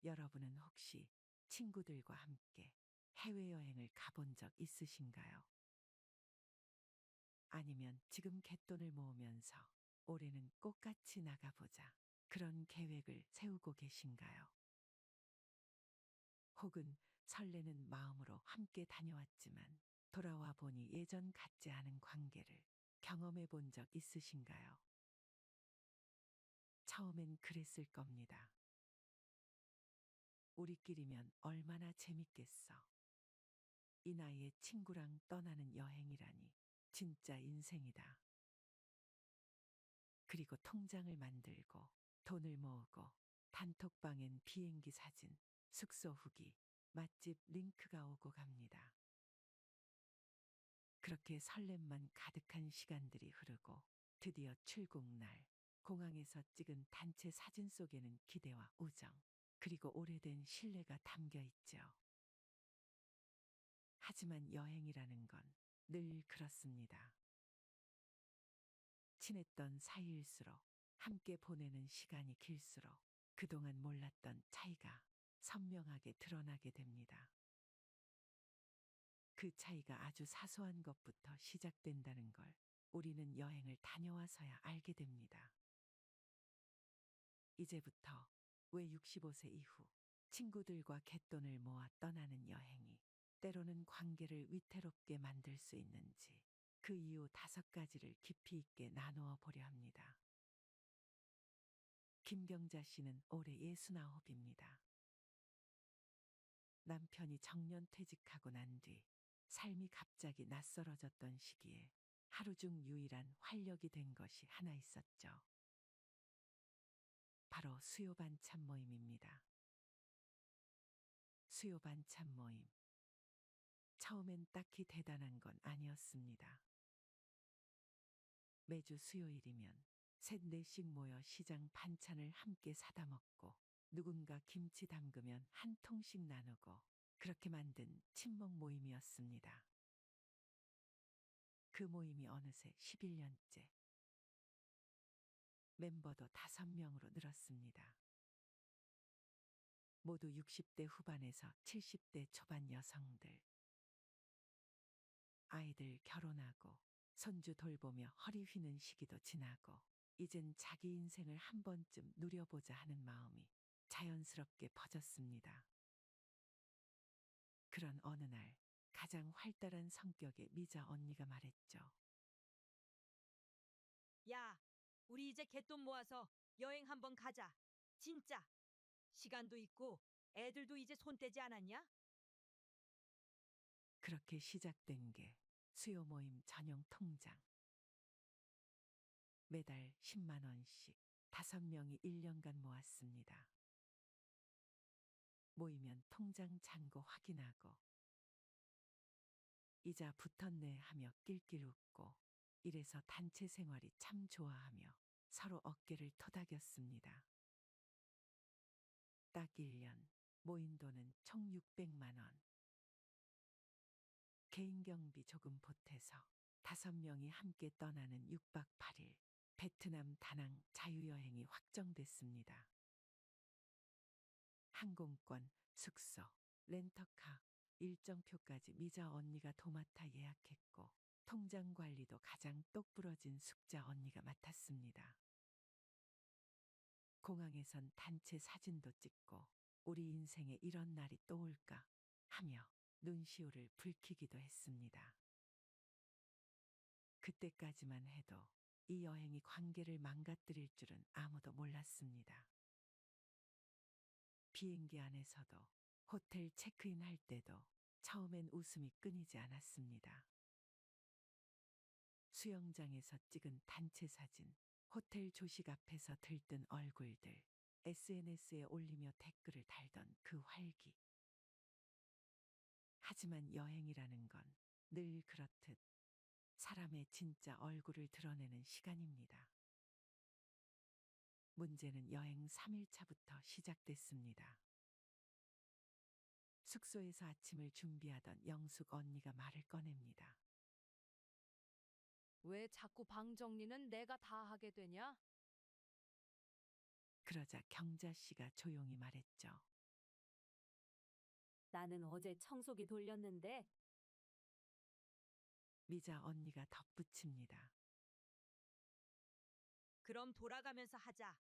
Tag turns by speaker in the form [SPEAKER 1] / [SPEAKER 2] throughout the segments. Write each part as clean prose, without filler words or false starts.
[SPEAKER 1] 여러분은 혹시 친구들과 함께 해외여행을 가본 적 있으신가요? 아니면 지금 갯돈을 모으면서 올해는 꼭 같이 나가보자. 그런 계획을 세우고 계신가요? 혹은 설레는 마음으로 함께 다녀왔지만 돌아와 보니 예전 같지 않은 관계를 경험해 본 적 있으신가요? 처음엔 그랬을 겁니다. 우리끼리면 얼마나 재밌겠어. 이 나이에 친구랑 떠나는 여행이라니 진짜 인생이다. 그리고 통장을 만들고 돈을 모으고 단톡방엔 비행기 사진, 숙소 후기, 맛집 링크가 오고 갑니다. 그렇게 설렘만 가득한 시간들이 흐르고 드디어 출국날 공항에서 찍은 단체 사진 속에는 기대와 우정, 그리고 오래된 신뢰가 담겨 있죠. 하지만 여행이라는 건 늘 그렇습니다. 친했던 사이일수록 함께 보내는 시간이 길수록 그동안 몰랐던 차이가 선명하게 드러나게 됩니다. 그 차이가 아주 사소한 것부터 시작된다는 걸 우리는 여행을 다녀와서야 알게 됩니다. 이제부터 왜 65세 이후 친구들과 갯돈을 모아 떠나는 여행이 때로는 관계를 위태롭게 만들 수 있는지 그 이유 5가지를 깊이 있게 나누어 보려 합니다. 김경자 씨는 올해 69입니다. 남편이 정년 퇴직하고 난 뒤 삶이 갑자기 낯설어졌던 시기에 하루 중 유일한 활력이 된 것이 하나 있었죠. 바로 수요 반찬 모임입니다. 수요 반찬 모임. 처음엔 딱히 대단한 건 아니었습니다. 매주 수요일이면 셋, 넷씩 모여 시장 반찬을 함께 사다 먹고 누군가 김치 담그면 한 통씩 나누고 그렇게 만든 친목 모임이었습니다. 그 모임이 어느새 11년째. 멤버도 5명으로 늘었습니다. 모두 60대 후반에서 70대 초반 여성들. 아이들 결혼하고 손주 돌보며 허리 휘는 시기도 지나고 이젠 자기 인생을 한 번쯤 누려보자 하는 마음이 자연스럽게 퍼졌습니다. 그런 어느 날 가장 활달한 성격의 미자 언니가 말했죠.
[SPEAKER 2] 야, 우리 이제 갯돈 모아서 여행 한번 가자. 진짜. 시간도 있고 애들도 이제 손 떼지 않았냐?
[SPEAKER 1] 그렇게 시작된 게 수요 모임 전용 통장. 매달 10만 원씩 5명이 1년간 모았습니다. 모이면 통장 잔고 확인하고 이자 붙었네 하며 낄낄 웃고 이래서 단체 생활이 참 좋아하며 서로 어깨를 토닥였습니다. 딱 1년 모인 돈은 총 600만 원. 개인 경비 조금 보태서 5명이 함께 떠나는 6박 8일 베트남 다낭 자유여행이 확정됐습니다. 항공권, 숙소, 렌터카, 일정표까지 미자 언니가 도맡아 예약했고 통장 관리도 가장 똑부러진 숙자 언니가 맡았습니다. 공항에선 단체 사진도 찍고 우리 인생에 이런 날이 또 올까 하며 눈시울을 붉히기도 했습니다. 그때까지만 해도 이 여행이 관계를 망가뜨릴 줄은 아무도 몰랐습니다. 비행기 안에서도 호텔 체크인 할 때도 처음엔 웃음이 끊이지 않았습니다. 수영장에서 찍은 단체 사진, 호텔 조식 앞에서 들뜬 얼굴들, SNS에 올리며 댓글을 달던 그 활기. 하지만 여행이라는 건 늘 그렇듯 사람의 진짜 얼굴을 드러내는 시간입니다. 문제는 여행 3일차부터 시작됐습니다. 숙소에서 아침을 준비하던 영숙 언니가 말을 꺼냅니다.
[SPEAKER 3] 왜 자꾸 방 정리는 내가 다 하게 되냐?
[SPEAKER 1] 그러자 경자 씨가 조용히 말했죠.
[SPEAKER 4] 나는 어제 청소기 돌렸는데
[SPEAKER 1] 미자 언니가 덧붙입니다.
[SPEAKER 2] 그럼 돌아가면서 하자.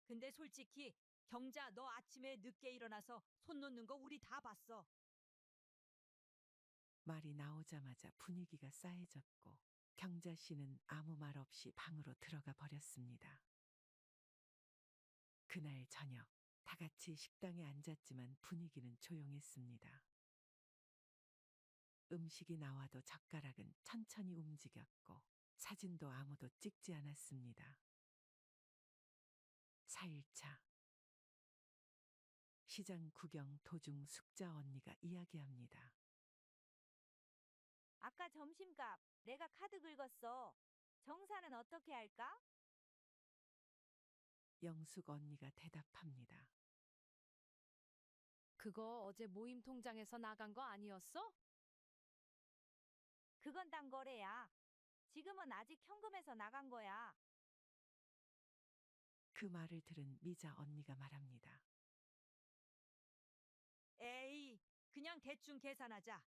[SPEAKER 2] 근데 솔직히 경자 너 아침에 늦게 일어나서 손 놓는 거 우리 다 봤어.
[SPEAKER 1] 말이 나오자마자 분위기가 싸해졌고 경자 씨는 아무 말 없이 방으로 들어가 버렸습니다. 그날 저녁 다 같이 식당에 앉았지만 분위기는 조용했습니다. 음식이 나와도 젓가락은 천천히 움직였고 사진도 아무도 찍지 않았습니다. 4일차 시장 구경 도중 숙자 언니가 이야기합니다.
[SPEAKER 5] 아까 점심값 내가 카드 긁었어. 정산은 어떻게 할까?
[SPEAKER 1] 영숙 언니가 대답합니다.
[SPEAKER 3] 그거 어제 모임 통장에서 나간 거 아니었어?
[SPEAKER 5] 그건 딴 거래야. 지금은 아직 현금에서 나간 거야.
[SPEAKER 1] 그 말을 들은 미자 언니가 말합니다.
[SPEAKER 2] 에이, 그냥 대충 계산하자.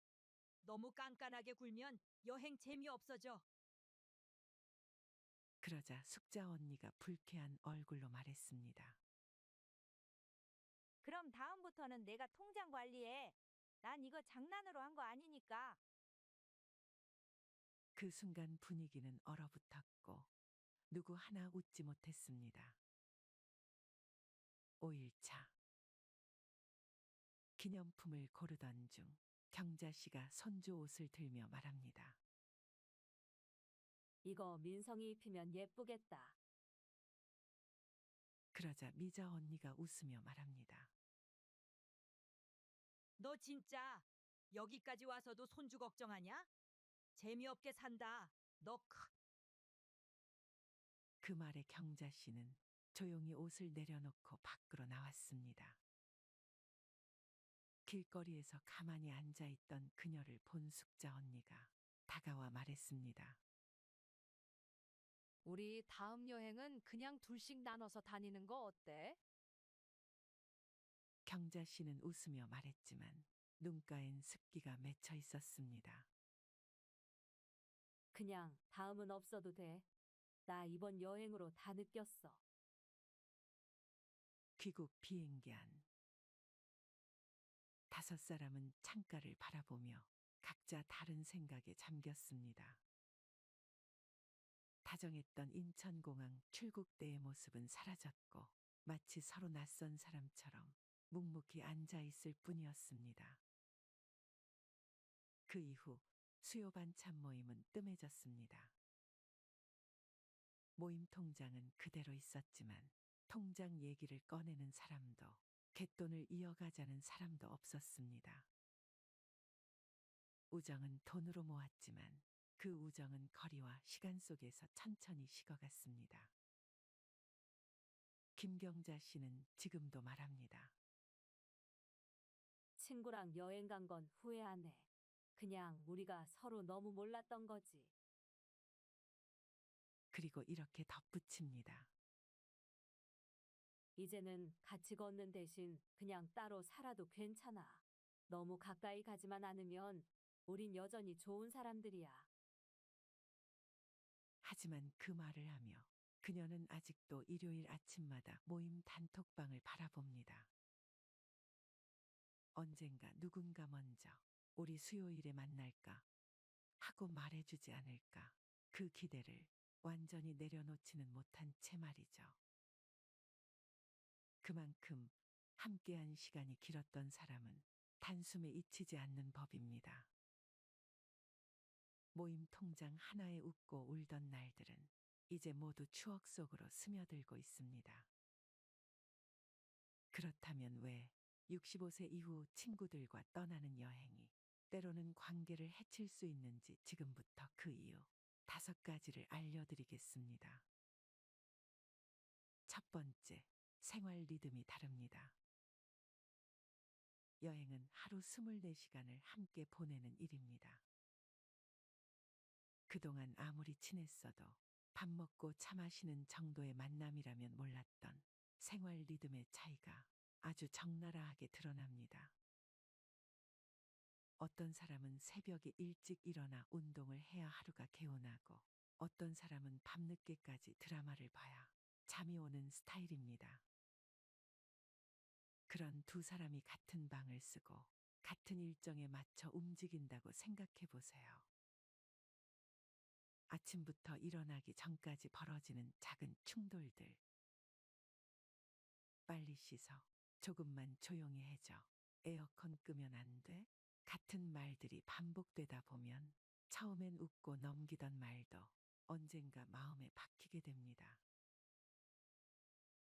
[SPEAKER 2] 너무 깐깐하게 굴면 여행 재미없어져.
[SPEAKER 1] 그러자 숙자 언니가 불쾌한 얼굴로 말했습니다.
[SPEAKER 5] 그럼 다음부터는 내가 통장 관리해. 난 이거 장난으로 한 거 아니니까.
[SPEAKER 1] 그 순간 분위기는 얼어붙었고 누구 하나 웃지 못했습니다. 5일차 기념품을 고르던 중 경자 씨가 손주 옷을 들며 말합니다.
[SPEAKER 4] 이거 민성이 입히면 예쁘겠다.
[SPEAKER 1] 그러자 미자 언니가 웃으며 말합니다.
[SPEAKER 2] 너 진짜 여기까지 와서도 손주 걱정하냐? 재미없게 산다. 너
[SPEAKER 1] 그 말에 경자 씨는 조용히 옷을 내려놓고 밖으로 나왔습니다. 길거리에서 가만히 앉아있던 그녀를 본 숙자 언니가 다가와 말했습니다.
[SPEAKER 3] 우리 다음 여행은 그냥 둘씩 나눠서 다니는 거 어때?
[SPEAKER 1] 경자 씨는 웃으며 말했지만 눈가엔 습기가 맺혀 있었습니다.
[SPEAKER 4] 그냥 다음은 없어도 돼. 나 이번 여행으로 다 느꼈어.
[SPEAKER 1] 귀국 비행기 안. 5사람은 창가를 바라보며 각자 다른 생각에 잠겼습니다. 다정했던 인천공항 출국대의 모습은 사라졌고 마치 서로 낯선 사람처럼 묵묵히 앉아 있을 뿐이었습니다. 그 이후 수요 반찬 모임은 뜸해졌습니다. 모임 통장은 그대로 있었지만 통장 얘기를 꺼내는 사람도 갯돈을 이어가자는 사람도 없었습니다. 우정은 돈으로 모았지만 그 우정은 거리와 시간 속에서 천천히 식어갔습니다. 김경자 씨는 지금도 말합니다.
[SPEAKER 4] 친구랑 여행 간 건 후회하네. 그냥 우리가 서로 너무 몰랐던 거지.
[SPEAKER 1] 그리고 이렇게 덧붙입니다.
[SPEAKER 4] 이제는 같이 걷는 대신 그냥 따로 살아도 괜찮아. 너무 가까이 가지만 않으면 우린 여전히 좋은 사람들이야.
[SPEAKER 1] 하지만 그 말을 하며 그녀는 아직도 일요일 아침마다 모임 단톡방을 바라봅니다. 언젠가 누군가 먼저 우리 수요일에 만날까 하고 말해주지 않을까 그 기대를 완전히 내려놓지는 못한 채 말이죠. 그만큼 함께한 시간이 길었던 사람은 단숨에 잊히지 않는 법입니다. 모임 통장 하나에 웃고 울던 날들은 이제 모두 추억 속으로 스며들고 있습니다. 그렇다면 왜 65세 이후 친구들과 떠나는 여행이 때로는 관계를 해칠 수 있는지 지금부터 그 이유 5가지를 알려드리겠습니다. 첫 번째, 생활 리듬이 다릅니다. 여행은 하루 24시간을 함께 보내는 일입니다. 그동안 아무리 친했어도 밥 먹고 차 마시는 정도의 만남이라면 몰랐던 생활 리듬의 차이가 아주 적나라하게 드러납니다. 어떤 사람은 새벽에 일찍 일어나 운동을 해야 하루가 개운하고 어떤 사람은 밤늦게까지 드라마를 봐야 잠이 오는 스타일입니다. 그런 두 사람이 같은 방을 쓰고 같은 일정에 맞춰 움직인다고 생각해 보세요. 아침부터 일어나기 전까지 벌어지는 작은 충돌들. 빨리 씻어. 조금만 조용히 해줘. 에어컨 끄면 안 돼? 같은 말들이 반복되다 보면 처음엔 웃고 넘기던 말도 언젠가 마음에 박히게 됩니다.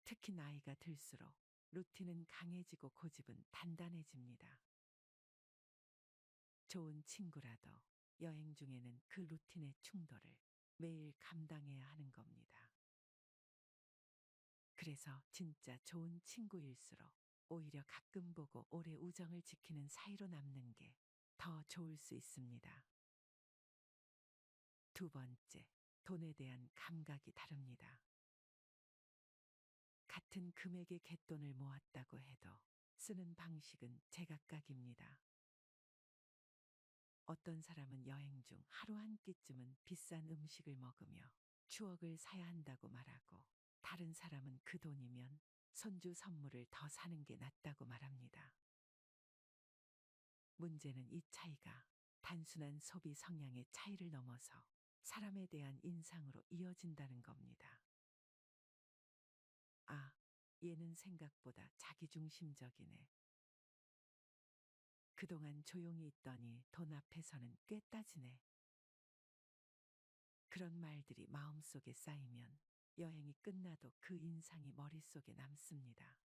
[SPEAKER 1] 특히 나이가 들수록 루틴은 강해지고 고집은 단단해집니다. 좋은 친구라도 여행 중에는 그 루틴의 충돌을 매일 감당해야 하는 겁니다. 그래서 진짜 좋은 친구일수록 오히려 가끔 보고 오래 우정을 지키는 사이로 남는 게 더 좋을 수 있습니다. 두 번째, 돈에 대한 감각이 다릅니다. 같은 금액의 갯돈을 모았다고 해도 쓰는 방식은 제각각입니다. 어떤 사람은 여행 중 하루 한 끼쯤은 비싼 음식을 먹으며 추억을 사야 한다고 말하고 다른 사람은 그 돈이면 손주 선물을 더 사는 게 낫다고 말합니다. 문제는 이 차이가 단순한 소비 성향의 차이를 넘어서 사람에 대한 인상으로 이어진다는 겁니다. 아, 얘는 생각보다 자기중심적이네. 그동안 조용히 있더니 돈 앞에서는 꽤 따지네. 그런 말들이 마음속에 쌓이면 여행이 끝나도 그 인상이 머릿속에 남습니다.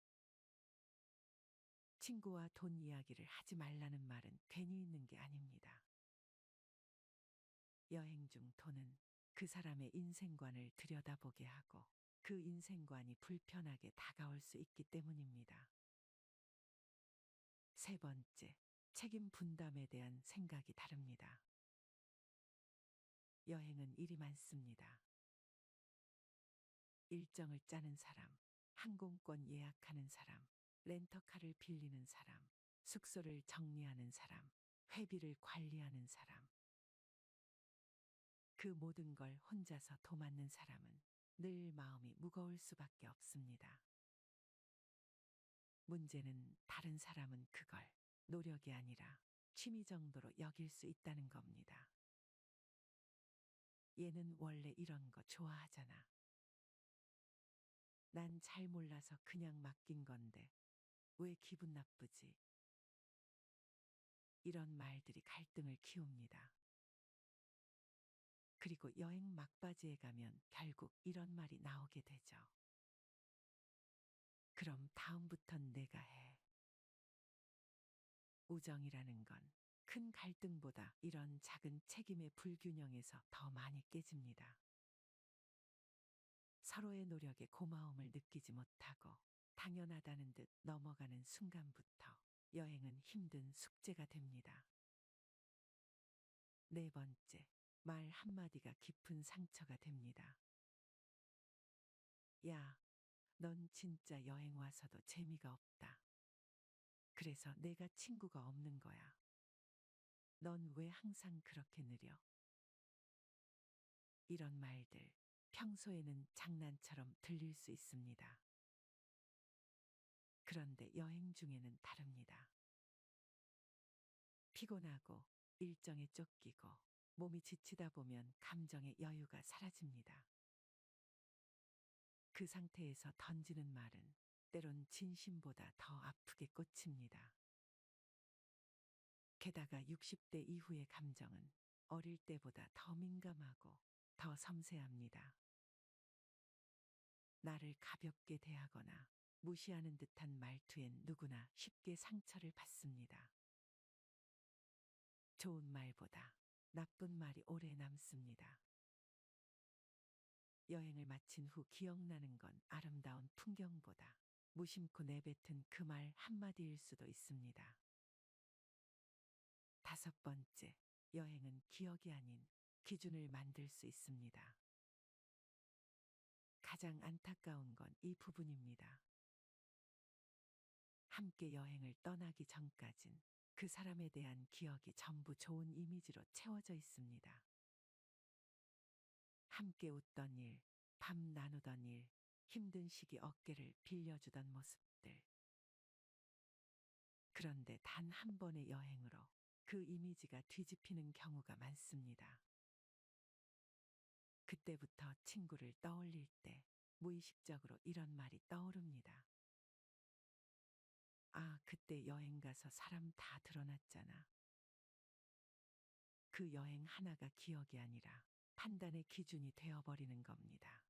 [SPEAKER 1] 친구와 돈 이야기를 하지 말라는 말은 괜히 있는 게 아닙니다. 여행 중 돈은 그 사람의 인생관을 들여다보게 하고 그 인생관이 불편하게 다가올 수 있기 때문입니다. 세 번째, 책임 분담에 대한 생각이 다릅니다. 여행은 일이 많습니다. 일정을 짜는 사람, 항공권 예약하는 사람, 렌터카를 빌리는 사람, 숙소를 정리하는 사람, 회비를 관리하는 사람. 그 모든 걸 혼자서 도맡는 사람은 늘 마음이 무거울 수밖에 없습니다. 문제는 다른 사람은 그걸 노력이 아니라 취미 정도로 여길 수 있다는 겁니다. 얘는 원래 이런 거 좋아하잖아. 난 잘 몰라서 그냥 맡긴 건데 왜 기분 나쁘지? 이런 말들이 갈등을 키웁니다. 그리고 여행 막바지에 가면 결국 이런 말이 나오게 되죠. 그럼 다음부턴 내가 해. 우정이라는 건 큰 갈등보다 이런 작은 책임의 불균형에서 더 많이 깨집니다. 서로의 노력에 고마움을 느끼지 못하고 당연하다는 듯 넘어가는 순간부터 여행은 힘든 숙제가 됩니다. 네 번째, 말 한마디가 깊은 상처가 됩니다. 야, 넌 진짜 여행 와서도 재미가 없다. 그래서 내가 친구가 없는 거야. 넌 왜 항상 그렇게 느려? 이런 말들, 평소에는 장난처럼 들릴 수 있습니다. 그런데 여행 중에는 다릅니다. 피곤하고 일정에 쫓기고 몸이 지치다 보면 감정의 여유가 사라집니다. 그 상태에서 던지는 말은 때론 진심보다 더 아프게 꽂힙니다. 게다가 60대 이후의 감정은 어릴 때보다 더 민감하고 더 섬세합니다. 나를 가볍게 대하거나 무시하는 듯한 말투엔 누구나 쉽게 상처를 받습니다. 좋은 말보다 나쁜 말이 오래 남습니다. 여행을 마친 후 기억나는 건 아름다운 풍경보다 무심코 내뱉은 그 말 한마디일 수도 있습니다. 다섯 번째, 여행은 기억이 아닌 기준을 만들 수 있습니다. 가장 안타까운 건 이 부분입니다. 함께 여행을 떠나기 전까진 그 사람에 대한 기억이 전부 좋은 이미지로 채워져 있습니다. 함께 웃던 일, 밤 나누던 일, 힘든 시기 어깨를 빌려주던 모습들. 그런데 단 한 번의 여행으로 그 이미지가 뒤집히는 경우가 많습니다. 그때부터 친구를 떠올릴 때 무의식적으로 이런 말이 떠오릅니다. 아, 그때 여행 가서 사람 다 드러났잖아. 그 여행 하나가 기억이 아니라 판단의 기준이 되어버리는 겁니다.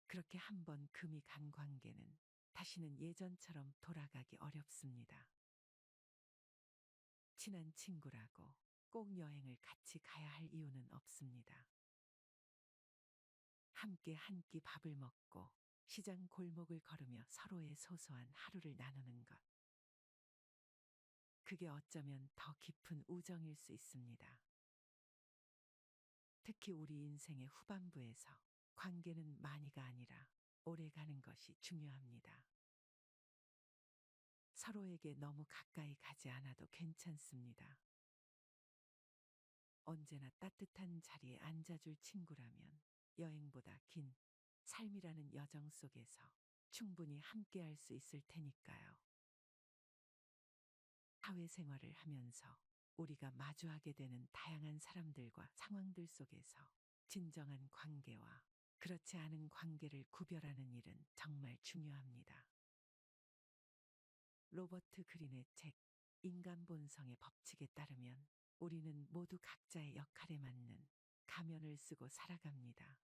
[SPEAKER 1] 그렇게 한 번 금이 간 관계는 다시는 예전처럼 돌아가기 어렵습니다. 친한 친구라고 꼭 여행을 같이 가야 할 이유는 없습니다. 함께 한 끼 밥을 먹고 시장 골목을 걸으며 서로의 소소한 하루를 나누는 것. 그게 어쩌면 더 깊은 우정일 수 있습니다. 특히 우리 인생의 후반부에서 관계는 많이가 아니라 오래 가는 것이 중요합니다. 서로에게 너무 가까이 가지 않아도 괜찮습니다. 언제나 따뜻한 자리에 앉아줄 친구라면 여행보다 긴 삶이라는 여정 속에서 충분히 함께할 수 있을 테니까요. 사회생활을 하면서 우리가 마주하게 되는 다양한 사람들과 상황들 속에서 진정한 관계와 그렇지 않은 관계를 구별하는 일은 정말 중요합니다. 로버트 그린의 책 인간 본성의 법칙에 따르면 우리는 모두 각자의 역할에 맞는 가면을 쓰고 살아갑니다.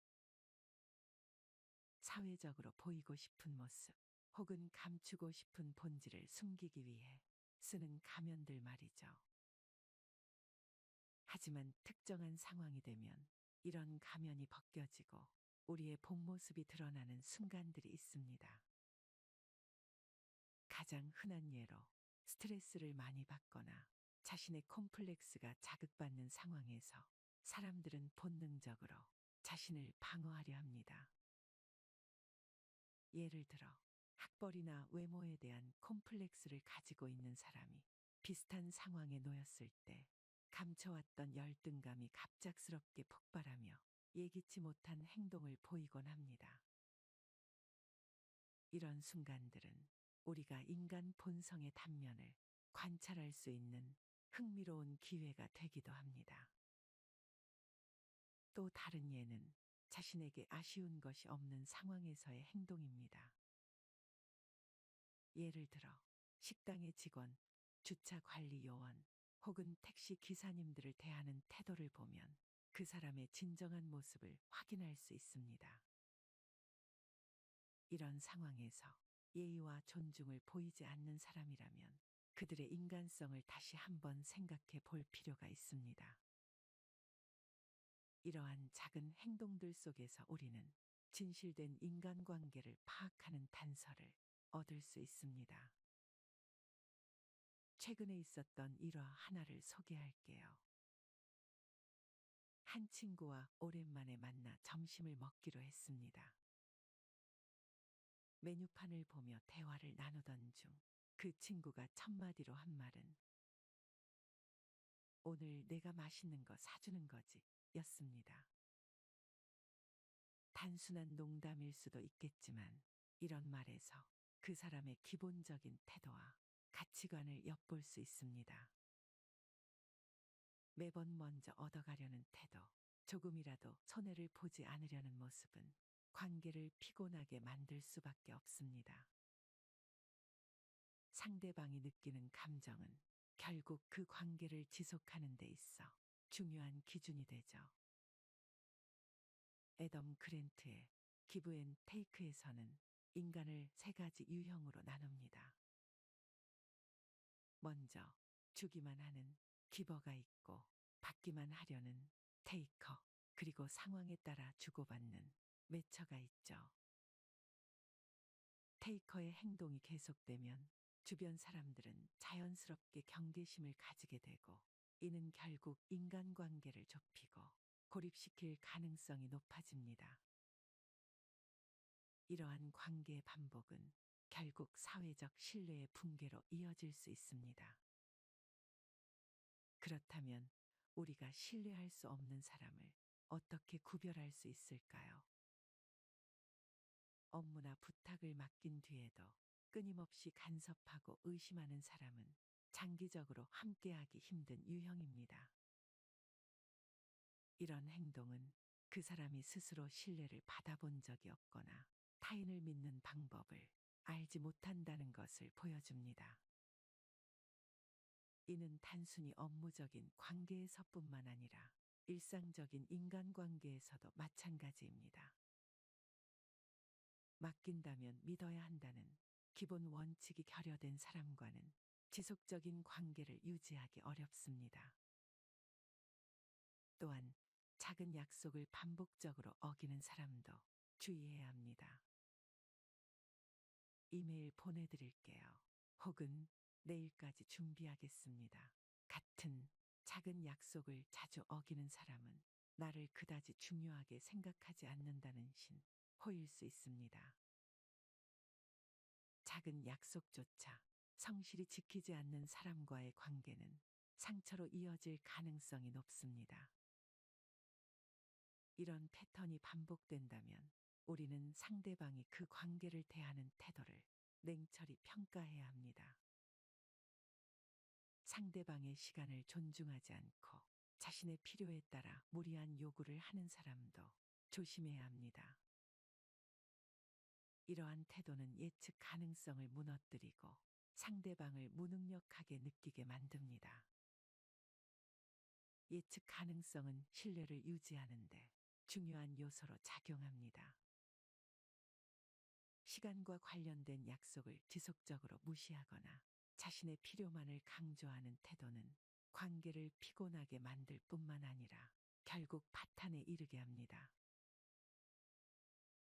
[SPEAKER 1] 사회적으로 보이고 싶은 모습 혹은 감추고 싶은 본질을 숨기기 위해 쓰는 가면들 말이죠. 하지만 특정한 상황이 되면 이런 가면이 벗겨지고 우리의 본 모습이 드러나는 순간들이 있습니다. 가장 흔한 예로 스트레스를 많이 받거나 자신의 콤플렉스가 자극받는 상황에서 사람들은 본능적으로 자신을 방어하려 합니다. 예를 들어 학벌이나 외모에 대한 콤플렉스를 가지고 있는 사람이 비슷한 상황에 놓였을 때 감춰왔던 열등감이 갑작스럽게 폭발하며 예기치 못한 행동을 보이곤 합니다. 이런 순간들은 우리가 인간 본성의 단면을 관찰할 수 있는 흥미로운 기회가 되기도 합니다. 또 다른 예는 자신에게 아쉬운 것이 없는 상황에서의 행동입니다. 예를 들어 식당의 직원, 주차 관리 요원 혹은 택시 기사님들을 대하는 태도를 보면 그 사람의 진정한 모습을 확인할 수 있습니다. 이런 상황에서 예의와 존중을 보이지 않는 사람이라면 그들의 인간성을 다시 한번 생각해 볼 필요가 있습니다. 이러한 작은 행동들 속에서 우리는 진실된 인간관계를 파악하는 단서를 얻을 수 있습니다. 최근에 있었던 일화 하나를 소개할게요. 한 친구와 오랜만에 만나 점심을 먹기로 했습니다. 메뉴판을 보며 대화를 나누던 중 그 친구가 첫마디로 한 말은 오늘 내가 맛있는 거 사주는 거지 였습니다. 단순한 농담일 수도 있겠지만 이런 말에서 그 사람의 기본적인 태도와 가치관을 엿볼 수 있습니다. 매번 먼저 얻어가려는 태도, 조금이라도 손해를 보지 않으려는 모습은 관계를 피곤하게 만들 수밖에 없습니다. 상대방이 느끼는 감정은 결국 그 관계를 지속하는 데 있어 중요한 기준이 되죠. 애덤 그랜트의 기브 앤 테이크에서는 인간을 세 가지 유형으로 나눕니다. 먼저 주기만 하는 기버가 있고 받기만 하려는 테이커, 그리고 상황에 따라 주고받는 매처가 있죠. 테이커의 행동이 계속되면 주변 사람들은 자연스럽게 경계심을 가지게 되고 이는 결국 인간관계를 좁히고 고립시킬 가능성이 높아집니다. 이러한 관계의 반복은 결국 사회적 신뢰의 붕괴로 이어질 수 있습니다. 그렇다면 우리가 신뢰할 수 없는 사람을 어떻게 구별할 수 있을까요? 업무나 부탁을 맡긴 뒤에도 끊임없이 간섭하고 의심하는 사람은 장기적으로 함께하기 힘든 유형입니다. 이런 행동은 그 사람이 스스로 신뢰를 받아본 적이 없거나 타인을 믿는 방법을 알지 못한다는 것을 보여줍니다. 이는 단순히 업무적인 관계에서뿐만 아니라 일상적인 인간관계에서도 마찬가지입니다. 맡긴다면 믿어야 한다는 기본 원칙이 결여된 사람과는 지속적인 관계를 유지하기 어렵습니다. 또한 작은 약속을 반복적으로 어기는 사람도 주의해야 합니다. 이메일 보내드릴게요. 혹은 내일까지 준비하겠습니다. 같은 작은 약속을 자주 어기는 사람은 나를 그다지 중요하게 생각하지 않는다는 신호일 수 있습니다. 작은 약속조차 성실히 지키지 않는 사람과의 관계는 상처로 이어질 가능성이 높습니다. 이런 패턴이 반복된다면 우리는 상대방이 그 관계를 대하는 태도를 냉철히 평가해야 합니다. 상대방의 시간을 존중하지 않고 자신의 필요에 따라 무리한 요구를 하는 사람도 조심해야 합니다. 이러한 태도는 예측 가능성을 무너뜨리고 상대방을 무능력하게 느끼게 만듭니다. 예측 가능성은 신뢰를 유지하는데 중요한 요소로 작용합니다. 시간과 관련된 약속을 지속적으로 무시하거나 자신의 필요만을 강조하는 태도는 관계를 피곤하게 만들 뿐만 아니라 결국 파탄에 이르게 합니다.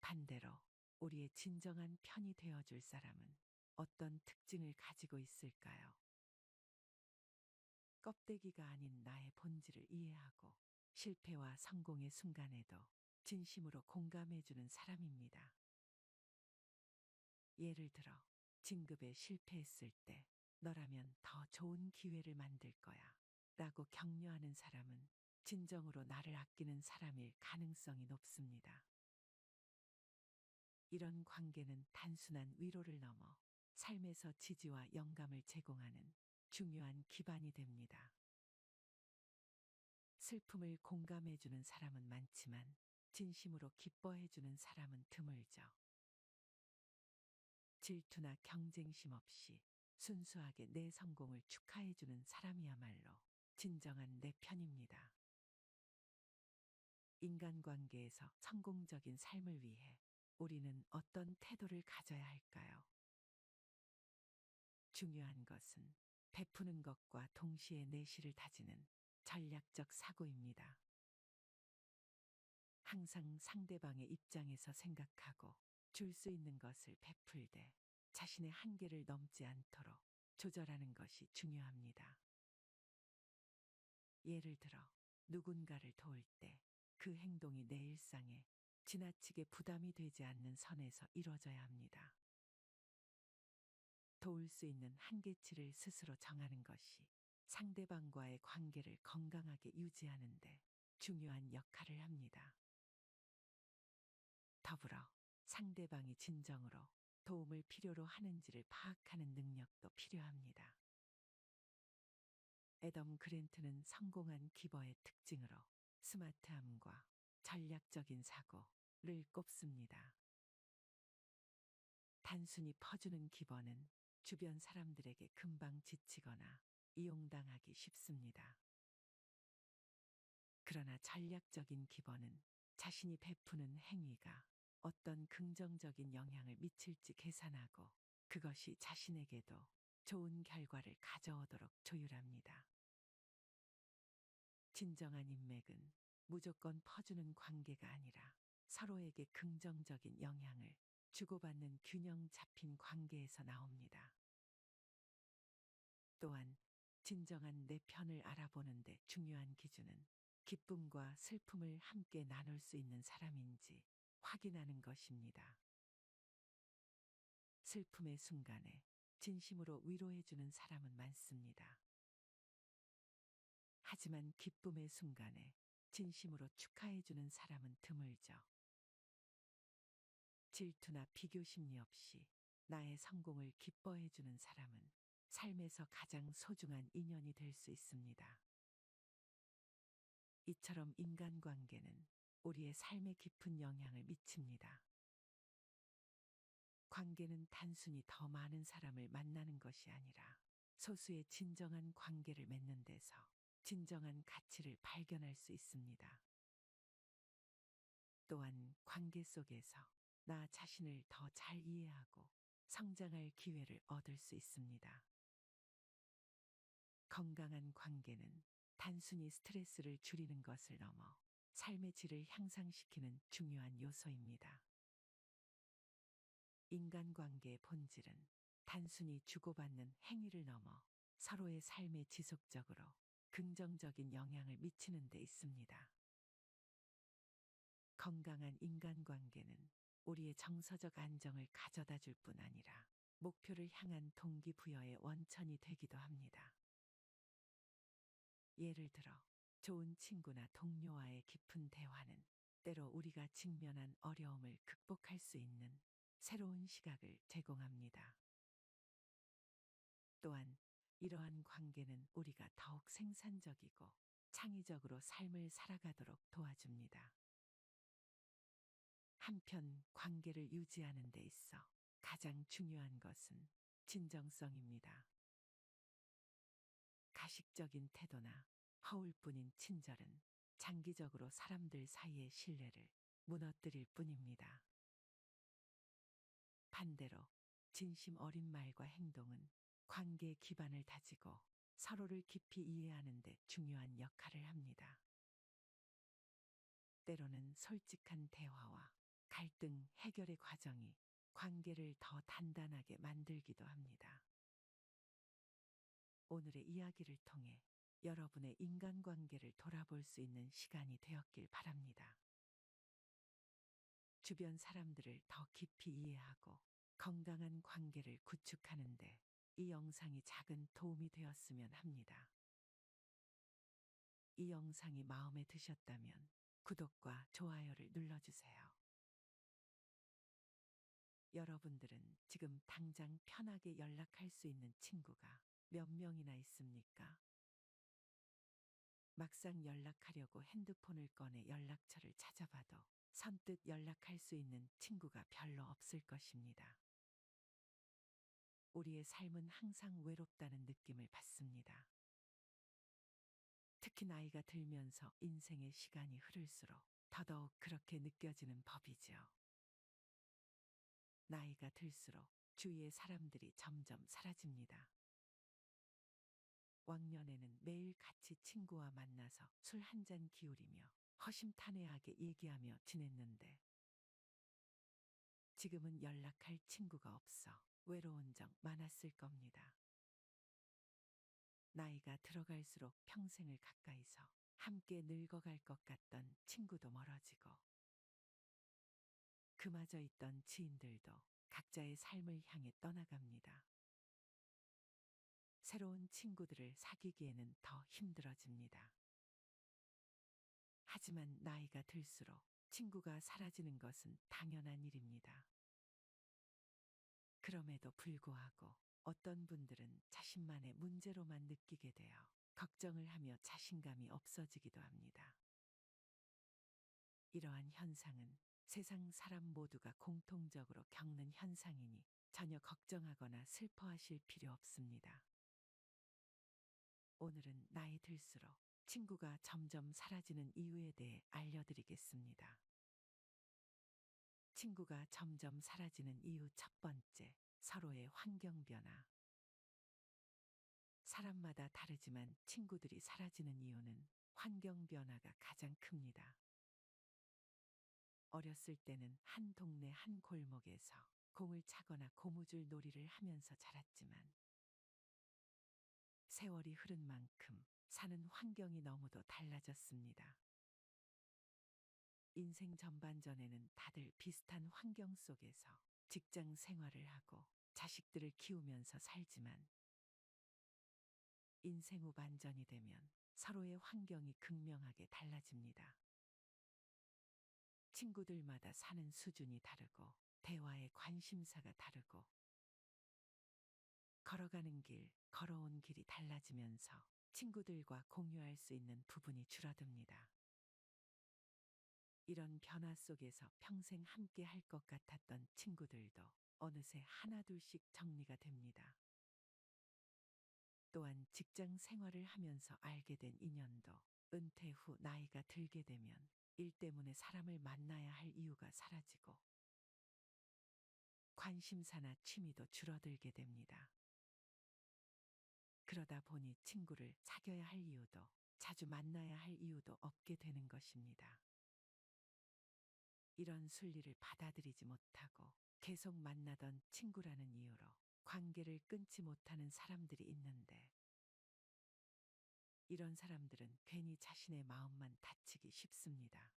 [SPEAKER 1] 반대로 우리의 진정한 편이 되어줄 사람은 어떤 특징을 가지고 있을까요? 껍데기가 아닌 나의 본질을 이해하고 실패와 성공의 순간에도 진심으로 공감해주는 사람입니다. 예를 들어 진급에 실패했을 때 너라면 더 좋은 기회를 만들 거야 라고 격려하는 사람은 진정으로 나를 아끼는 사람일 가능성이 높습니다. 이런 관계는 단순한 위로를 넘어 삶에서 지지와 영감을 제공하는 중요한 기반이 됩니다. 슬픔을 공감해주는 사람은 많지만 진심으로 기뻐해주는 사람은 드물죠. 질투나 경쟁심 없이 순수하게 내 성공을 축하해주는 사람이야말로 진정한 내 편입니다. 인간관계에서 성공적인 삶을 위해 우리는 어떤 태도를 가져야 할까요? 중요한 것은 베푸는 것과 동시에 내실을 다지는 전략적 사고입니다. 항상 상대방의 입장에서 생각하고 줄 수 있는 것을 베풀되 자신의 한계를 넘지 않도록 조절하는 것이 중요합니다. 예를 들어 누군가를 도울 때 그 행동이 내 일상에 지나치게 부담이 되지 않는 선에서 이루어져야 합니다. 도울 수 있는 한계치를 스스로 정하는 것이 상대방과의 관계를 건강하게 유지하는 데 중요한 역할을 합니다. 더불어 상대방이 진정으로 도움을 필요로 하는지를 파악하는 능력도 필요합니다. 애덤 그랜트는 성공한 기버의 특징으로 스마트함과 전략적인 사고를 꼽습니다. 단순히 퍼주는 기버는 주변 사람들에게 금방 지치거나 이용당하기 쉽습니다. 그러나 전략적인 기버는 자신이 베푸는 행위가 어떤 긍정적인 영향을 미칠지 계산하고 그것이 자신에게도 좋은 결과를 가져오도록 조율합니다. 진정한 인맥은 무조건 퍼주는 관계가 아니라 서로에게 긍정적인 영향을 주고받는 균형 잡힌 관계에서 나옵니다. 또한 진정한 내 편을 알아보는 데 중요한 기준은 기쁨과 슬픔을 함께 나눌 수 있는 사람인지 확인하는 것입니다. 슬픔의 순간에 진심으로 위로해주는 사람은 많습니다. 하지만 기쁨의 순간에 진심으로 축하해주는 사람은 드물죠. 질투나 비교 심리 없이 나의 성공을 기뻐해주는 사람은 삶에서 가장 소중한 인연이 될 수 있습니다. 이처럼 인간관계는 우리의 삶에 깊은 영향을 미칩니다. 관계는 단순히 더 많은 사람을 만나는 것이 아니라 소수의 진정한 관계를 맺는 데서 진정한 가치를 발견할 수 있습니다. 또한 관계 속에서 나 자신을 더 잘 이해하고 성장할 기회를 얻을 수 있습니다. 건강한 관계는 단순히 스트레스를 줄이는 것을 넘어 삶의 질을 향상시키는 중요한 요소입니다. 인간관계의 본질은 단순히 주고받는 행위를 넘어 서로의 삶에 지속적으로 긍정적인 영향을 미치는 데 있습니다. 건강한 인간관계는 우리의 정서적 안정을 가져다 줄 뿐 아니라 목표를 향한 동기부여의 원천이 되기도 합니다. 예를 들어 좋은 친구나 동료와의 깊은 대화는 때로 우리가 직면한 어려움을 극복할 수 있는 새로운 시각을 제공합니다. 또한 이러한 관계는 우리가 더욱 생산적이고 창의적으로 삶을 살아가도록 도와줍니다. 한편 관계를 유지하는 데 있어 가장 중요한 것은 진정성입니다. 가식적인 태도나 허울뿐인 친절은 장기적으로 사람들 사이의 신뢰를 무너뜨릴 뿐입니다. 반대로 진심 어린 말과 행동은 관계의 기반을 다지고 서로를 깊이 이해하는 데 중요한 역할을 합니다. 때로는 솔직한 대화와 갈등 해결의 과정이 관계를 더 단단하게 만들기도 합니다. 오늘의 이야기를 통해 여러분의 인간관계를 돌아볼 수 있는 시간이 되었길 바랍니다. 주변 사람들을 더 깊이 이해하고 건강한 관계를 구축하는데 이 영상이 작은 도움이 되었으면 합니다. 이 영상이 마음에 드셨다면 구독과 좋아요를 눌러주세요. 여러분들은 지금 당장 편하게 연락할 수 있는 친구가 몇 명이나 있습니까? 막상 연락하려고 핸드폰을 꺼내 연락처를 찾아봐도 선뜻 연락할 수 있는 친구가 별로 없을 것입니다. 우리의 삶은 항상 외롭다는 느낌을 받습니다. 특히 나이가 들면서 인생의 시간이 흐를수록 더더욱 그렇게 느껴지는 법이죠. 나이가 들수록 주위의 사람들이 점점 사라집니다. 왕년에는 매일 같이 친구와 만나서 술 한 잔 기울이며 허심탄회하게 얘기하며 지냈는데 지금은 연락할 친구가 없어 외로운 적 많았을 겁니다. 나이가 들어갈수록 평생을 가까이서 함께 늙어갈 것 같던 친구도 멀어지고 그마저 있던 지인들도 각자의 삶을 향해 떠나갑니다. 새로운 친구들을 사귀기에는 더 힘들어집니다. 하지만 나이가 들수록 친구가 사라지는 것은 당연한 일입니다. 그럼에도 불구하고 어떤 분들은 자신만의 문제로만 느끼게 되어 걱정을 하며 자신감이 없어지기도 합니다. 이러한 현상은 세상 사람 모두가 공통적으로 겪는 현상이니 전혀 걱정하거나 슬퍼하실 필요 없습니다. 오늘은 나이 들수록 친구가 점점 사라지는 이유에 대해 알려드리겠습니다. 친구가 점점 사라지는 이유 첫 번째, 서로의 환경 변화. 사람마다 다르지만 친구들이 사라지는 이유는 환경 변화가 가장 큽니다. 어렸을 때는 한 동네 한 골목에서 공을 차거나 고무줄 놀이를 하면서 자랐지만 세월이 흐른 만큼 사는 환경이 너무도 달라졌습니다. 인생 전반전에는 다들 비슷한 환경 속에서 직장 생활을 하고 자식들을 키우면서 살지만 인생 후 반전이 되면 서로의 환경이 극명하게 달라집니다. 친구들마다 사는 수준이 다르고 대화의 관심사가 다르고 걸어가는 길, 걸어온 길이 달라지면서 친구들과 공유할 수 있는 부분이 줄어듭니다. 이런 변화 속에서 평생 함께 할 것 같았던 친구들도 어느새 하나둘씩 정리가 됩니다. 또한 직장 생활을 하면서 알게 된 인연도 은퇴 후 나이가 들게 되면 일 때문에 사람을 만나야 할 이유가 사라지고 관심사나 취미도 줄어들게 됩니다. 그러다 보니 친구를 사귀어야 할 이유도 자주 만나야 할 이유도 없게 되는 것입니다. 이런 순리를 받아들이지 못하고 계속 만나던 친구라는 이유로 관계를 끊지 못하는 사람들이 있는데 이런 사람들은 괜히 자신의 마음만 다치기 쉽습니다.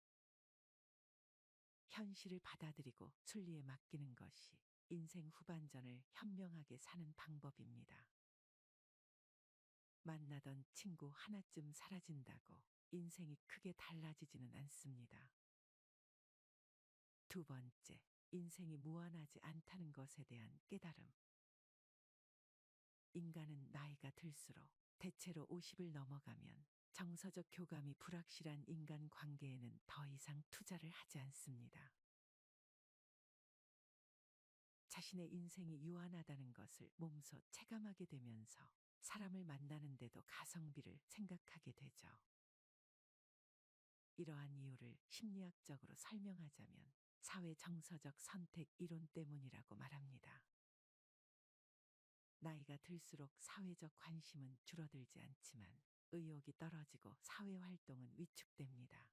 [SPEAKER 1] 현실을 받아들이고 순리에 맡기는 것이 인생 후반전을 현명하게 사는 방법입니다. 만나던 친구 하나쯤 사라진다고 인생이 크게 달라지지는 않습니다. 두 번째, 인생이 무한하지 않다는 것에 대한 깨달음. 인간은 나이가 들수록 대체로 50을 넘어가면 정서적 교감이 불확실한 인간 관계에는 더 이상 투자를 하지 않습니다. 자신의 인생이 유한하다는 것을 몸소 체감하게 되면서 사람을 만나는데도 가성비를 생각하게 되죠. 이러한 이유를 심리학적으로 설명하자면 사회 정서적 선택 이론 때문이라고 말합니다. 나이가 들수록 사회적 관심은 줄어들지 않지만 의욕이 떨어지고 사회 활동은 위축됩니다.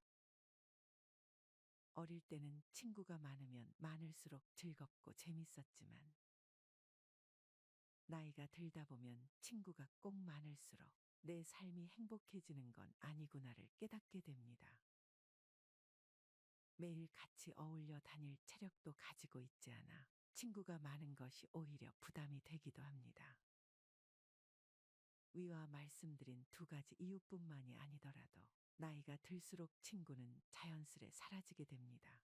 [SPEAKER 1] 어릴 때는 친구가 많으면 많을수록 즐겁고 재밌었지만 나이가 들다 보면 친구가 꼭 많을수록 내 삶이 행복해지는 건 아니구나를 깨닫게 됩니다. 매일 같이 어울려 다닐 체력도 가지고 있지 않아 친구가 많은 것이 오히려 부담이 되기도 합니다. 위와 말씀드린 두 가지 이유뿐만이 아니더라도 나이가 들수록 친구는 자연스레 사라지게 됩니다.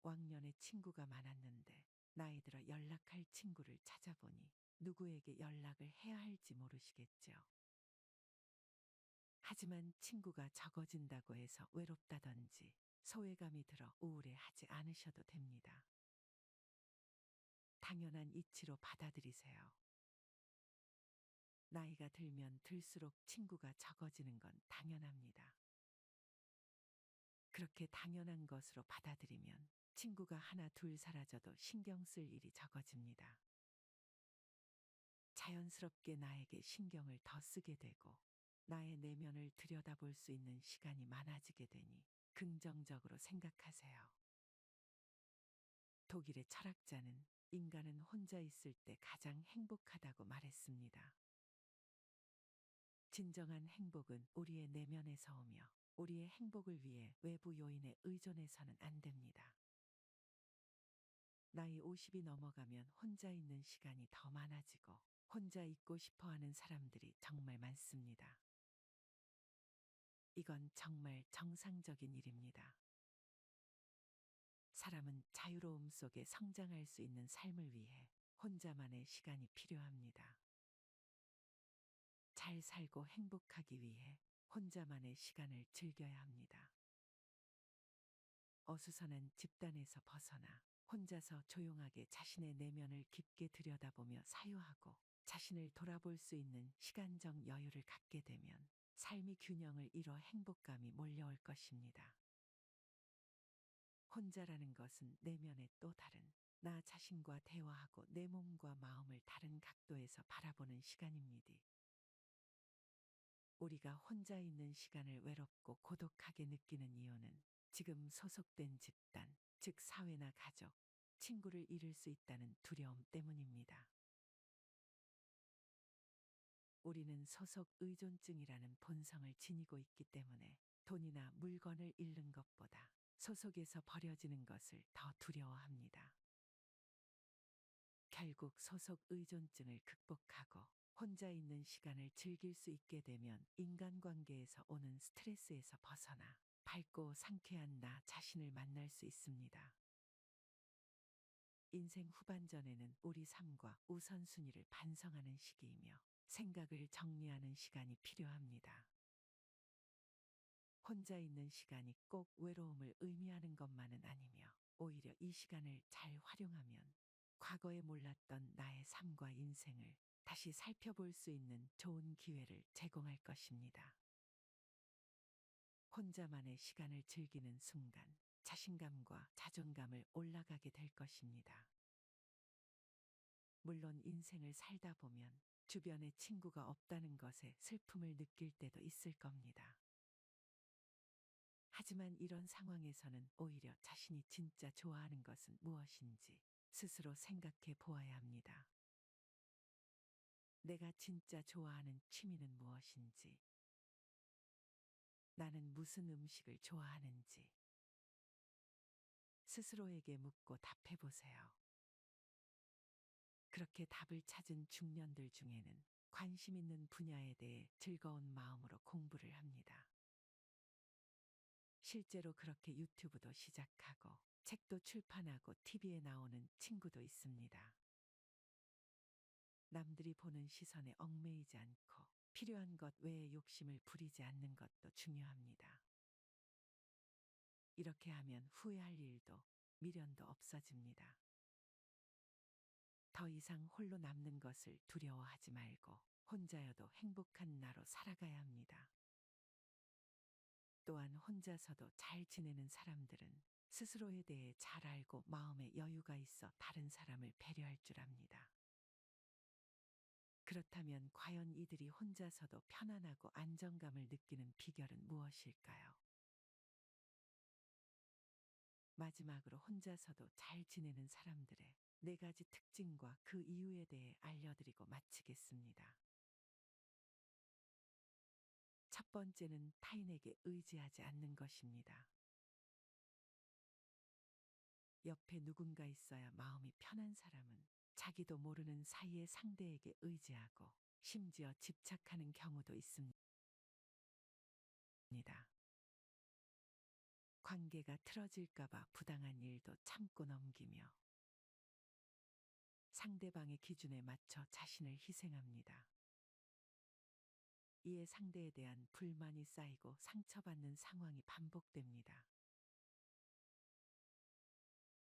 [SPEAKER 1] 왕년에 친구가 많았는데 나이 들어 연락할 친구를 찾아보니 누구에게 연락을 해야 할지 모르시겠죠. 하지만 친구가 적어진다고 해서 외롭다든지 소외감이 들어 우울해하지 않으셔도 됩니다. 당연한 이치로 받아들이세요. 나이가 들면 들수록 친구가 적어지는 건 당연합니다. 그렇게 당연한 것으로 받아들이면 친구가 하나 둘 사라져도 신경 쓸 일이 적어집니다. 자연스럽게 나에게 신경을 더 쓰게 되고 나의 내면을 들여다볼 수 있는 시간이 많아지게 되니 긍정적으로 생각하세요. 독일의 철학자는 인간은 혼자 있을 때 가장 행복하다고 말했습니다. 진정한 행복은 우리의 내면에서 오며 우리의 행복을 위해 외부 요인에 의존해서는 안 됩니다. 나이 50이 넘어가면 혼자 있는 시간이 더 많아지고 혼자 있고 싶어 하는 사람들이 정말 많습니다. 이건 정말 정상적인 일입니다. 사람은 자유로움 속에 성장할 수 있는 삶을 위해 혼자만의 시간이 필요합니다. 잘 살고 행복하기 위해 혼자만의 시간을 즐겨야 합니다. 어수선한 집단에서 벗어나 혼자서 조용하게 자신의 내면을 깊게 들여다보며 사유하고 자신을 돌아볼 수 있는 시간적 여유를 갖게 되면 삶이 균형을 이뤄 행복감이 몰려올 것입니다. 혼자라는 것은 내면의 또 다른 나 자신과 대화하고 내 몸과 마음을 다른 각도에서 바라보는 시간입니다. 우리가 혼자 있는 시간을 외롭고 고독하게 느끼는 이유는 지금 소속된 집단, 즉 사회나 가족, 친구를 잃을 수 있다는 두려움 때문입니다. 우리는 소속 의존증이라는 본성을 지니고 있기 때문에 돈이나 물건을 잃는 것보다 소속에서 버려지는 것을 더 두려워합니다. 결국 소속 의존증을 극복하고 혼자 있는 시간을 즐길 수 있게 되면 인간관계에서 오는 스트레스에서 벗어나 밝고 상쾌한 나 자신을 만날 수 있습니다. 인생 후반전에는 우리 삶과 우선순위를 반성하는 시기이며 생각을 정리하는 시간이 필요합니다. 혼자 있는 시간이 꼭 외로움을 의미하는 것만은 아니며 오히려 이 시간을 잘 활용하면 과거에 몰랐던 나의 삶과 인생을 다시 살펴볼 수 있는 좋은 기회를 제공할 것입니다. 혼자만의 시간을 즐기는 순간 자신감과 자존감을 올라가게 될 것입니다. 물론 인생을 살다 보면 주변에 친구가 없다는 것에 슬픔을 느낄 때도 있을 겁니다. 하지만 이런 상황에서는 오히려 자신이 진짜 좋아하는 것은 무엇인지 스스로 생각해 보아야 합니다. 내가 진짜 좋아하는 취미는 무엇인지, 나는 무슨 음식을 좋아하는지 스스로에게 묻고 답해 보세요. 그렇게 답을 찾은 중년들 중에는 관심 있는 분야에 대해 즐거운 마음으로 공부를 합니다. 실제로 그렇게 유튜브도 시작하고 책도 출판하고 TV에 나오는 친구도 있습니다. 남들이 보는 시선에 얽매이지 않고 필요한 것 외에 욕심을 부리지 않는 것도 중요합니다. 이렇게 하면 후회할 일도 미련도 없어집니다. 더 이상 홀로 남는 것을 두려워하지 말고 혼자여도 행복한 나로 살아가야 합니다. 또한 혼자서도 잘 지내는 사람들은 스스로에 대해 잘 알고 마음에 여유가 있어 다른 사람을 배려할 줄 압니다. 그렇다면 과연 이들이 혼자서도 편안하고 안정감을 느끼는 비결은 무엇일까요? 마지막으로 혼자서도 잘 지내는 사람들의 4가지 특징과 그 이유에 대해 알려드리고 마치겠습니다. 첫 번째는 타인에게 의지하지 않는 것입니다. 옆에 누군가 있어야 마음이 편한 사람은 자기도 모르는 사이에 상대에게 의지하고 심지어 집착하는 경우도 있습니다. 관계가 틀어질까봐 부당한 일도 참고 넘기며 상대방의 기준에 맞춰 자신을 희생합니다. 이에 상대에 대한 불만이 쌓이고 상처받는 상황이 반복됩니다.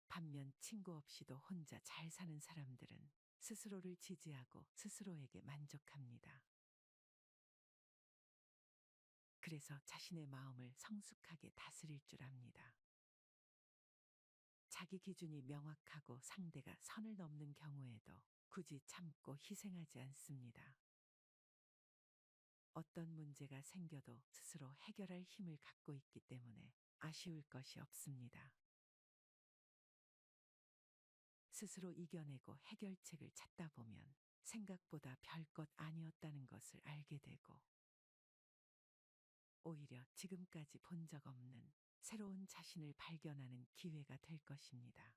[SPEAKER 1] 반면 친구 없이도 혼자 잘 사는 사람들은 스스로를 지지하고 스스로에게 만족합니다. 그래서 자신의 마음을 성숙하게 다스릴 줄 압니다. 자기 기준이 명확하고 상대가 선을 넘는 경우에도 굳이 참고 희생하지 않습니다. 어떤 문제가 생겨도 스스로 해결할 힘을 갖고 있기 때문에 아쉬울 것이 없습니다. 스스로 이겨내고 해결책을 찾다 보면 생각보다 별것 아니었다는 것을 알게 되고 오히려 지금까지 본 적 없는 새로운 자신을 발견하는 기회가 될 것입니다.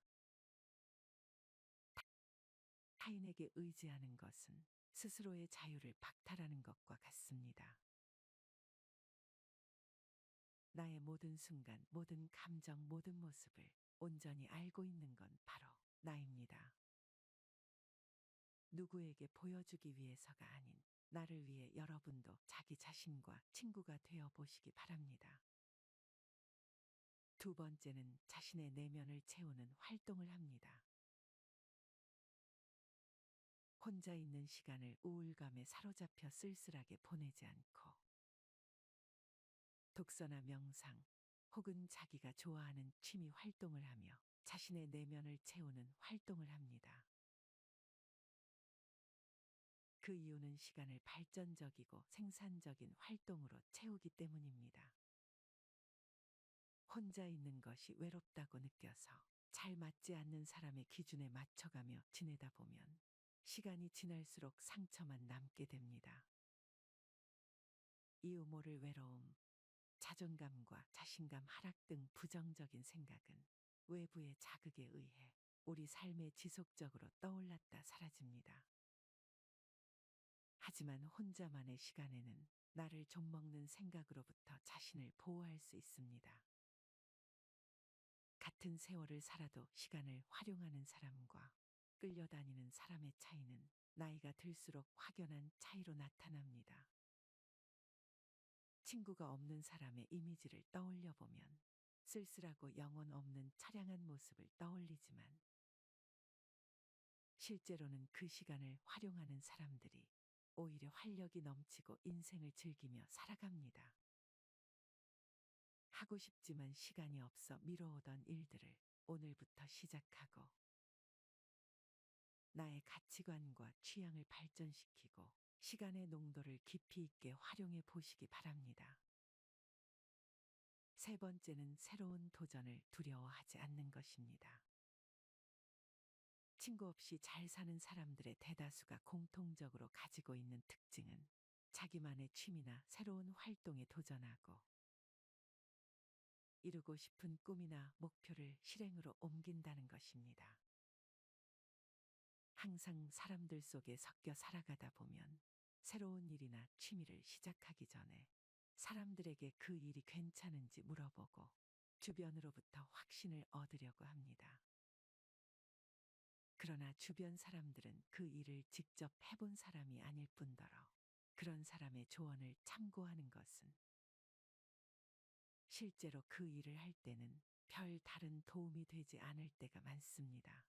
[SPEAKER 1] 타인에게 의지하는 것은 스스로의 자유를 박탈하는 것과 같습니다. 나의 모든 순간, 모든 감정, 모든 모습을 온전히 알고 있는 건 바로 나입니다. 누구에게 보여주기 위해서가 아닌 나를 위해 여러분도 자기 자신과 친구가 되어 보시기 바랍니다. 두 번째는 자신의 내면을 채우는 활동을 합니다. 혼자 있는 시간을 우울감에 사로잡혀 쓸쓸하게 보내지 않고 독서나 명상 혹은 자기가 좋아하는 취미 활동을 하며 자신의 내면을 채우는 활동을 합니다. 그 이유는 시간을 발전적이고 생산적인 활동으로 채우기 때문입니다. 혼자 있는 것이 외롭다고 느껴서 잘 맞지 않는 사람의 기준에 맞춰가며 지내다 보면 시간이 지날수록 상처만 남게 됩니다. 이유 모를 외로움, 자존감과 자신감 하락 등 부정적인 생각은 외부의 자극에 의해 우리 삶에 지속적으로 떠올랐다 사라집니다. 하지만 혼자만의 시간에는 나를 좀먹는 생각으로부터 자신을 보호할 수 있습니다. 같은 세월을 살아도 시간을 활용하는 사람과 끌려다니는 사람의 차이는 나이가 들수록 확연한 차이로 나타납니다. 친구가 없는 사람의 이미지를 떠올려 보면 쓸쓸하고 영혼 없는 처량한 모습을 떠올리지만 실제로는 그 시간을 활용하는 사람들이 오히려 활력이 넘치고 인생을 즐기며 살아갑니다. 하고 싶지만 시간이 없어 미뤄오던 일들을 오늘부터 시작하고 나의 가치관과 취향을 발전시키고 시간의 농도를 깊이 있게 활용해 보시기 바랍니다. 세 번째는 새로운 도전을 두려워하지 않는 것입니다. 친구 없이 잘 사는 사람들의 대다수가 공통적으로 가지고 있는 특징은 자기만의 취미나 새로운 활동에 도전하고 이루고 싶은 꿈이나 목표를 실행으로 옮긴다는 것입니다. 항상 사람들 속에 섞여 살아가다 보면 새로운 일이나 취미를 시작하기 전에 사람들에게 그 일이 괜찮은지 물어보고 주변으로부터 확신을 얻으려고 합니다. 그러나 주변 사람들은 그 일을 직접 해본 사람이 아닐 뿐더러 그런 사람의 조언을 참고하는 것은 실제로 그 일을 할 때는 별 다른 도움이 되지 않을 때가 많습니다.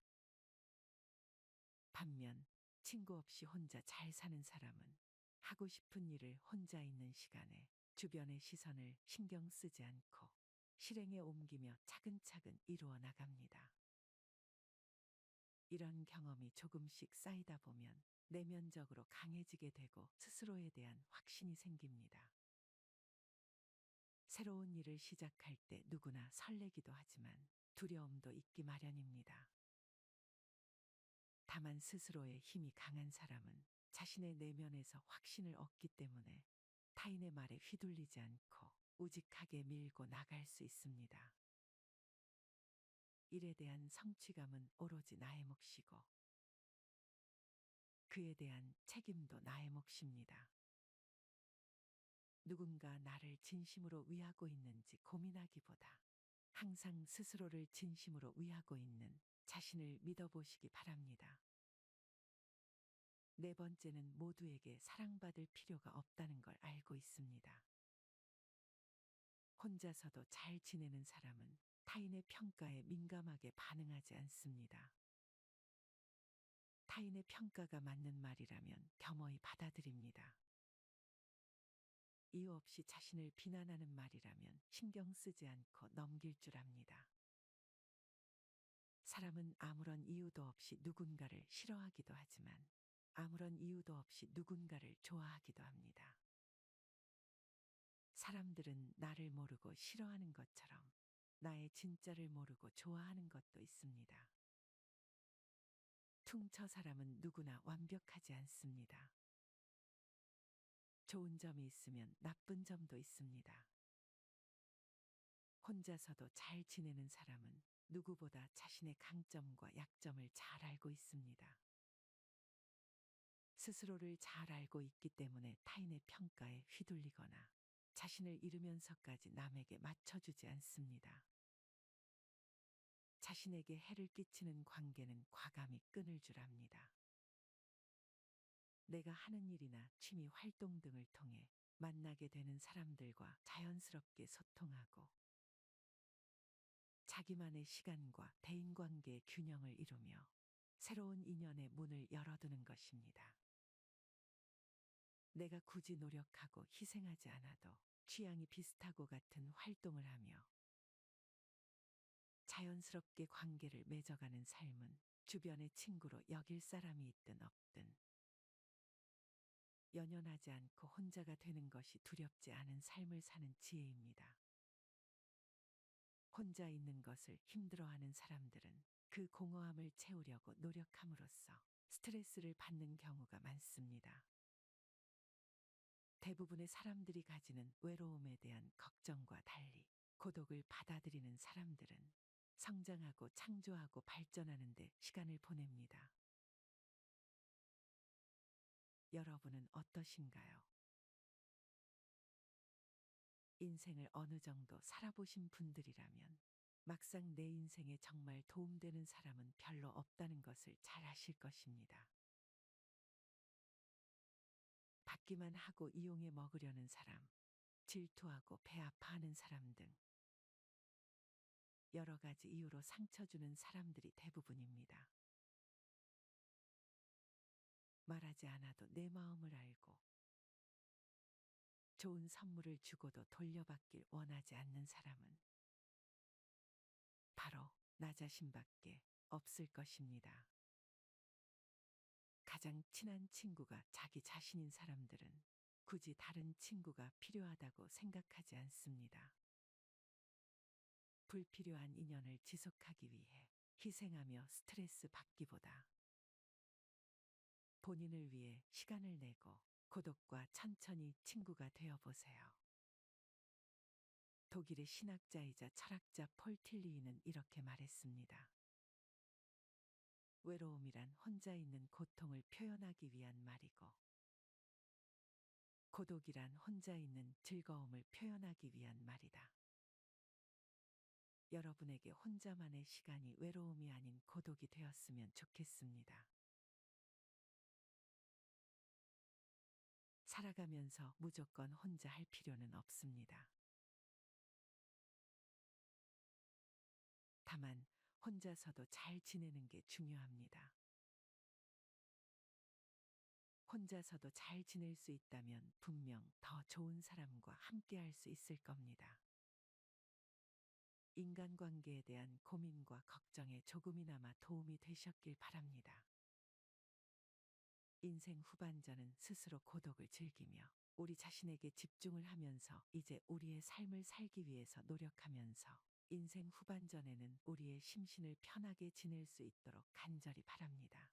[SPEAKER 1] 반면 친구 없이 혼자 잘 사는 사람은 하고 싶은 일을 혼자 있는 시간에 주변의 시선을 신경 쓰지 않고 실행에 옮기며 차근차근 이루어 나갑니다. 이런 경험이 조금씩 쌓이다 보면 내면적으로 강해지게 되고 스스로에 대한 확신이 생깁니다. 새로운 일을 시작할 때 누구나 설레기도 하지만 두려움도 있기 마련입니다. 다만 스스로의 힘이 강한 사람은 자신의 내면에서 확신을 얻기 때문에 타인의 말에 휘둘리지 않고 우직하게 밀고 나갈 수 있습니다. 일에 대한 성취감은 오로지 나의 몫이고 그에 대한 책임도 나의 몫입니다. 누군가 나를 진심으로 위하고 있는지 고민하기보다 항상 스스로를 진심으로 위하고 있는 자신을 믿어보시기 바랍니다. 네 번째는 모두에게 사랑받을 필요가 없다는 걸 알고 있습니다. 혼자서도 잘 지내는 사람은 타인의 평가에 민감하게 반응하지 않습니다. 타인의 평가가 맞는 말이라면 겸허히 받아들입니다. 이유 없이 자신을 비난하는 말이라면 신경 쓰지 않고 넘길 줄 압니다. 사람은 아무런 이유도 없이 누군가를 싫어하기도 하지만 아무런 이유도 없이 누군가를 좋아하기도 합니다. 사람들은 나를 모르고 싫어하는 것처럼 나의 진짜를 모르고 좋아하는 것도 있습니다. 퉁쳐 사람은 누구나 완벽하지 않습니다. 좋은 점이 있으면 나쁜 점도 있습니다. 혼자서도 잘 지내는 사람은 누구보다 자신의 강점과 약점을 잘 알고 있습니다. 스스로를 잘 알고 있기 때문에 타인의 평가에 휘둘리거나 자신을 잃으면서까지 남에게 맞춰주지 않습니다. 자신에게 해를 끼치는 관계는 과감히 끊을 줄 압니다. 내가 하는 일이나 취미 활동 등을 통해 만나게 되는 사람들과 자연스럽게 소통하고 자기만의 시간과 대인관계의 균형을 이루며 새로운 인연의 문을 열어두는 것입니다. 내가 굳이 노력하고 희생하지 않아도 취향이 비슷하고 같은 활동을 하며 자연스럽게 관계를 맺어가는 삶은 주변의 친구로 여길 사람이 있든 없든 연연하지 않고 혼자가 되는 것이 두렵지 않은 삶을 사는 지혜입니다. 혼자 있는 것을 힘들어하는 사람들은 그 공허함을 채우려고 노력함으로써 스트레스를 받는 경우가 많습니다. 대부분의 사람들이 가지는 외로움에 대한 걱정과 달리 고독을 받아들이는 사람들은 성장하고 창조하고 발전하는 데 시간을 보냅니다. 여러분은 어떠신가요? 인생을 어느 정도 살아보신 분들이라면 막상 내 인생에 정말 도움되는 사람은 별로 없다는 것을 잘 아실 것입니다. 받기만 하고 이용해 먹으려는 사람, 질투하고 배 아파하는 사람 등 여러 가지 이유로 상처 주는 사람들이 대부분입니다. 말하지 않아도 내 마음을 알고 좋은 선물을 주고도 돌려받길 원하지 않는 사람은 바로 나 자신밖에 없을 것입니다. 가장 친한 친구가 자기 자신인 사람들은 굳이 다른 친구가 필요하다고 생각하지 않습니다. 불필요한 인연을 지속하기 위해 희생하며 스트레스 받기보다 본인을 위해 시간을 내고 고독과 천천히 친구가 되어 보세요. 독일의 신학자이자 철학자 폴 틸리히는 이렇게 말했습니다. 외로움이란 혼자 있는 고통을 표현하기 위한 말이고, 고독이란 혼자 있는 즐거움을 표현하기 위한 말이다. 여러분에게 혼자만의 시간이 외로움이 아닌 고독이 되었으면 좋겠습니다. 살아가면서 무조건 혼자 할 필요는 없습니다. 다만 혼자서도 잘 지내는 게 중요합니다. 혼자서도 잘 지낼 수 있다면 분명 더 좋은 사람과 함께 할 수 있을 겁니다. 인간관계에 대한 고민과 걱정에 조금이나마 도움이 되셨길 바랍니다. 인생 후반전은 스스로 고독을 즐기며 우리 자신에게 집중을 하면서 이제 우리의 삶을 살기 위해서 노력하면서 인생 후반전에는 우리의 심신을 편하게 지낼 수 있도록 간절히 바랍니다.